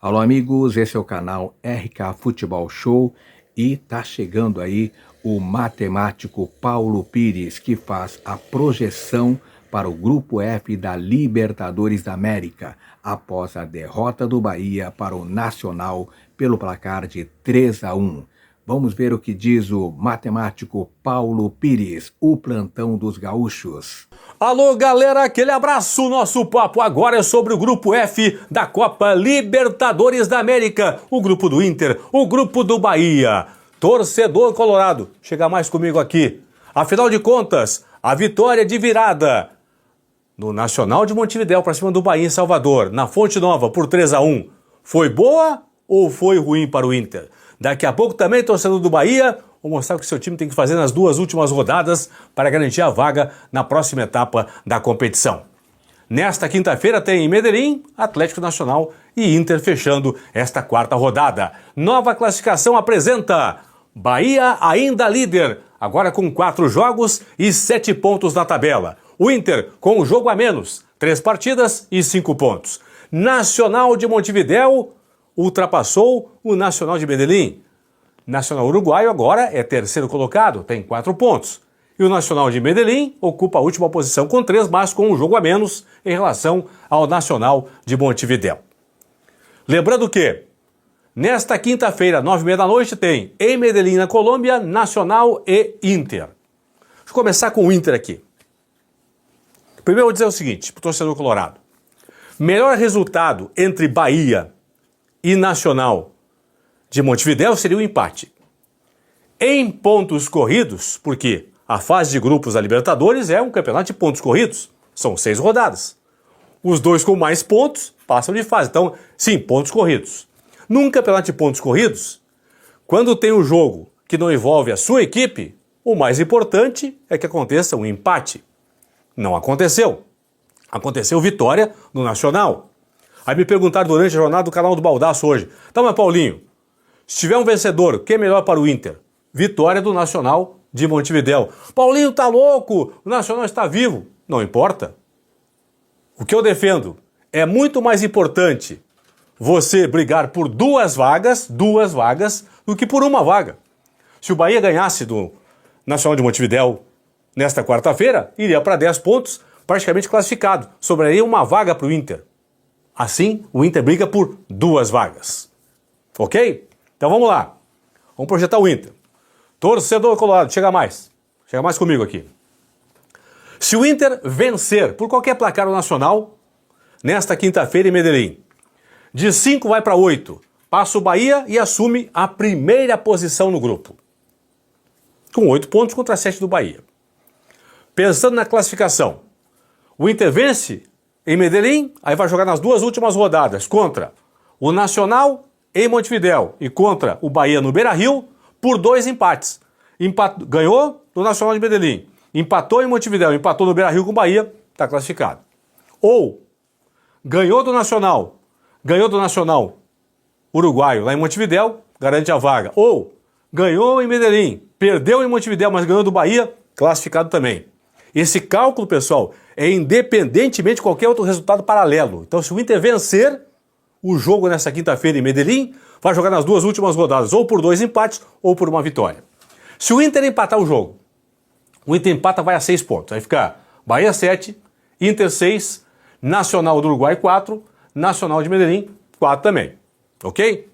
Alô amigos, esse é o canal RK Futebol Show e tá chegando aí o matemático Paulo Pires, que faz a projeção para o Grupo F da Libertadores da América, após a derrota do Bahia para o Nacional pelo placar de 3-1. Vamos ver o que diz o matemático Paulo Pires, o plantão dos gaúchos. Alô galera, aquele abraço, nosso papo agora é sobre o Grupo F da Copa Libertadores da América, o grupo do Inter, o grupo do Bahia. Torcedor colorado, chega mais comigo aqui. Afinal de contas, a vitória de virada no Nacional de Montevidéu para cima do Bahia em Salvador, na Fonte Nova por 3-1, foi boa ou foi ruim para o Inter? Daqui a pouco também, torcedor do Bahia, vou mostrar o que seu time tem que fazer nas duas últimas rodadas para garantir a vaga na próxima etapa da competição. Nesta quinta-feira tem em Medellín, Atlético Nacional e Inter fechando esta quarta rodada. Nova classificação apresenta Bahia ainda líder, agora com 4 jogos e 7 pontos na tabela. O Inter com um jogo a menos, 3 partidas e 5 pontos. Nacional de Montevidéu ultrapassou o Nacional de Medellín. Nacional Uruguaio agora é terceiro colocado, tem 4 pontos. E o Nacional de Medellín ocupa a última posição com 3, mas com um jogo a menos em relação ao Nacional de Montevidéu. Lembrando que, nesta quinta-feira, 9h30 da noite, tem em Medellín, na Colômbia, Nacional e Inter. Deixa eu começar com o Inter aqui. Primeiro eu vou dizer o seguinte, para o torcedor colorado. Melhor resultado entre Bahia e Nacional de Montevidéu seria o empate. Em pontos corridos, porque a fase de grupos da Libertadores é um campeonato de pontos corridos, são 6 rodadas. Os dois com mais pontos passam de fase, então sim, pontos corridos. Num campeonato de pontos corridos, quando tem um jogo que não envolve a sua equipe, o mais importante é que aconteça um empate. Não aconteceu. Aconteceu vitória no Nacional. Aí me perguntaram durante a jornada do canal do Baldaço hoje, tá, mas Paulinho, se tiver um vencedor, quem é melhor para o Inter? Vitória do Nacional de Montevidéu. Paulinho tá louco, o Nacional está vivo. Não importa. O que eu defendo é muito mais importante você brigar por 2 vagas, do que por 1 vaga. Se o Bahia ganhasse do Nacional de Montevidéu nesta quarta-feira, iria para 10 pontos, praticamente classificado. Sobraria 1 vaga para o Inter. Assim, o Inter briga por 2 vagas. Ok? Então vamos lá. Vamos projetar o Inter. Torcedor colorado, chega mais comigo aqui. Se o Inter vencer por qualquer placar nacional, nesta quinta-feira em Medellín, de 5 vai para 8, passa o Bahia e assume a primeira posição no grupo. Com 8 pontos contra 7 do Bahia. Pensando na classificação, o Inter vence em Medellín, aí vai jogar nas duas últimas rodadas contra o Nacional em Montevidéu e contra o Bahia no Beira-Rio por 2 empates. Ganhou do Nacional de Medellín, empatou em Montevidéu, empatou no Beira-Rio com o Bahia, está classificado. Ou ganhou do Nacional uruguaio lá em Montevidéu, garante a vaga. Ou ganhou em Medellín, perdeu em Montevidéu, mas ganhou do Bahia, classificado também. Esse cálculo, pessoal, é independentemente de qualquer outro resultado paralelo. Então, se o Inter vencer o jogo nessa quinta-feira em Medellín, vai jogar nas duas últimas rodadas, ou por 2 empates, ou por 1 vitória. Se o Inter empatar o jogo, o Inter empata, vai a 6 pontos. Aí fica Bahia 7, Inter 6, Nacional do Uruguai 4, Nacional de Medellín 4 também. Ok?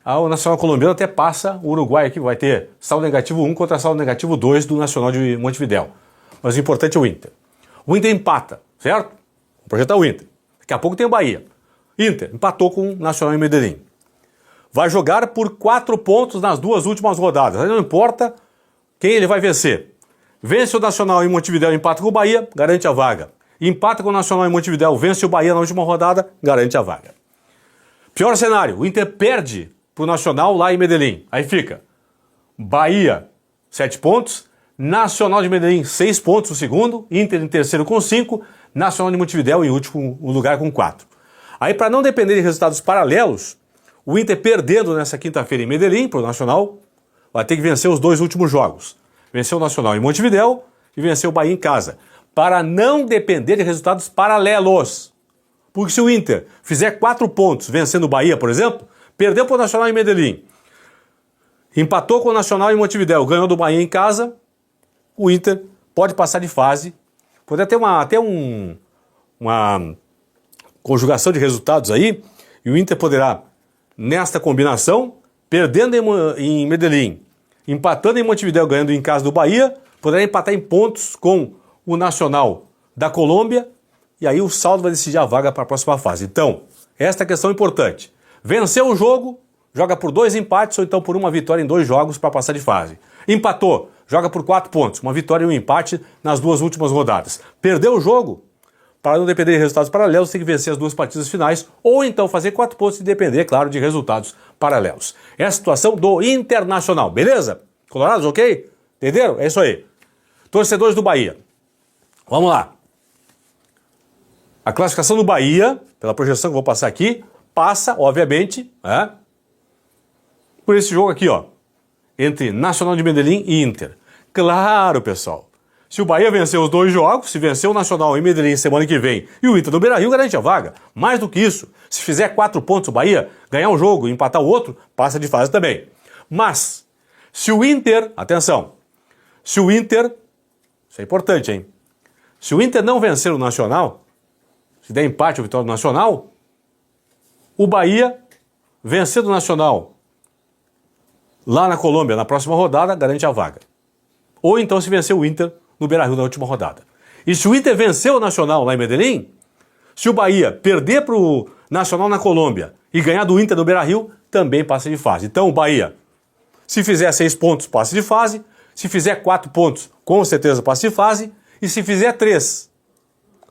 O Nacional colombiano até passa o Uruguai aqui, vai ter saldo negativo 1 contra saldo negativo 2 do Nacional de Montevidéu. Mas o importante é o Inter. O Inter empata, certo? Vamos projetar o Inter. Daqui a pouco tem o Bahia. Inter empatou com o Nacional em Medellín. Vai jogar por 4 pontos nas duas últimas rodadas. Aí não importa quem ele vai vencer. Vence o Nacional em Montevidéu, empata com o Bahia, garante a vaga. Empata com o Nacional em Montevidéu, vence o Bahia na última rodada, garante a vaga. Pior cenário, o Inter perde para o Nacional lá em Medellín. Aí fica Bahia 7 pontos, Nacional de Medellín 6 pontos o segundo, Inter em terceiro com 5, Nacional de Montevidéu em último lugar com 4. Aí, para não depender de resultados paralelos, o Inter perdendo nessa quinta-feira em Medellín para o Nacional, vai ter que vencer os 2 últimos jogos. Vencer o Nacional em Montevidéu e vencer o Bahia em casa. Para não depender de resultados paralelos. Porque se o Inter fizer 4 pontos vencendo o Bahia, por exemplo, perdeu para o Nacional em Medellín, empatou com o Nacional em Montevidéu, ganhou do Bahia em casa, o Inter pode passar de fase, pode até uma conjugação de resultados aí, e o Inter poderá, nesta combinação, perdendo em Medellín, empatando em Montevidéu, ganhando em casa do Bahia, poderá empatar em pontos com o Nacional da Colômbia, e aí o saldo vai decidir a vaga para a próxima fase. Então, esta é a questão importante. Venceu o jogo, joga por 2 empates ou então por uma vitória em 2 jogos para passar de fase. Empatou, joga por 4 pontos, uma vitória e um empate nas 2 últimas rodadas. Perdeu o jogo, para não depender de resultados paralelos, tem que vencer as 2 partidas finais ou então fazer 4 pontos e depender, claro, de resultados paralelos. É a situação do Internacional, beleza? Colorados, ok? Entenderam? É isso aí. Torcedores do Bahia. Vamos lá. A classificação do Bahia, pela projeção que eu vou passar aqui, passa, obviamente, por esse jogo aqui, ó, entre Nacional de Medellín e Inter. Claro, pessoal, se o Bahia vencer os 2 jogos, se vencer o Nacional em Medellín semana que vem e o Inter no Beira-Rio, garante a vaga. Mais do que isso, se fizer 4 pontos o Bahia, ganhar um jogo e empatar o outro, passa de fase também. Mas, se o Inter, atenção, se o Inter, isso é importante, hein? Se o Inter não vencer o Nacional, se der empate ou vitória do Nacional, o Bahia, vencendo o Nacional lá na Colômbia, na próxima rodada, garante a vaga. Ou então se vencer o Inter no Beira-Rio na última rodada. E se o Inter vencer o Nacional lá em Medellín, se o Bahia perder para o Nacional na Colômbia e ganhar do Inter no Beira-Rio, também passa de fase. Então o Bahia, se fizer 6 pontos, passa de fase. Se fizer 4 pontos, com certeza passa de fase. E se fizer 3,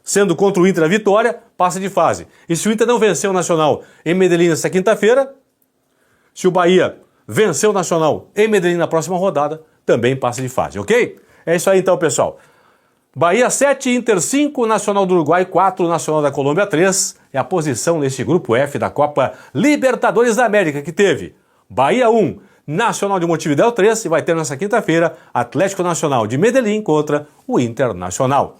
sendo contra o Inter a vitória, passa de fase. E se o Inter não vencer o Nacional em Medellín nesta quinta-feira, se o Bahia vencer o Nacional em Medellín na próxima rodada, também passa de fase, ok? É isso aí então, pessoal. Bahia 7, Inter 5, Nacional do Uruguai 4, Nacional da Colômbia 3. É a posição nesse grupo F da Copa Libertadores da América, que teve Bahia 1, Nacional de Montevidéu 3, e vai ter nessa quinta-feira Atlético Nacional de Medellín contra o Internacional.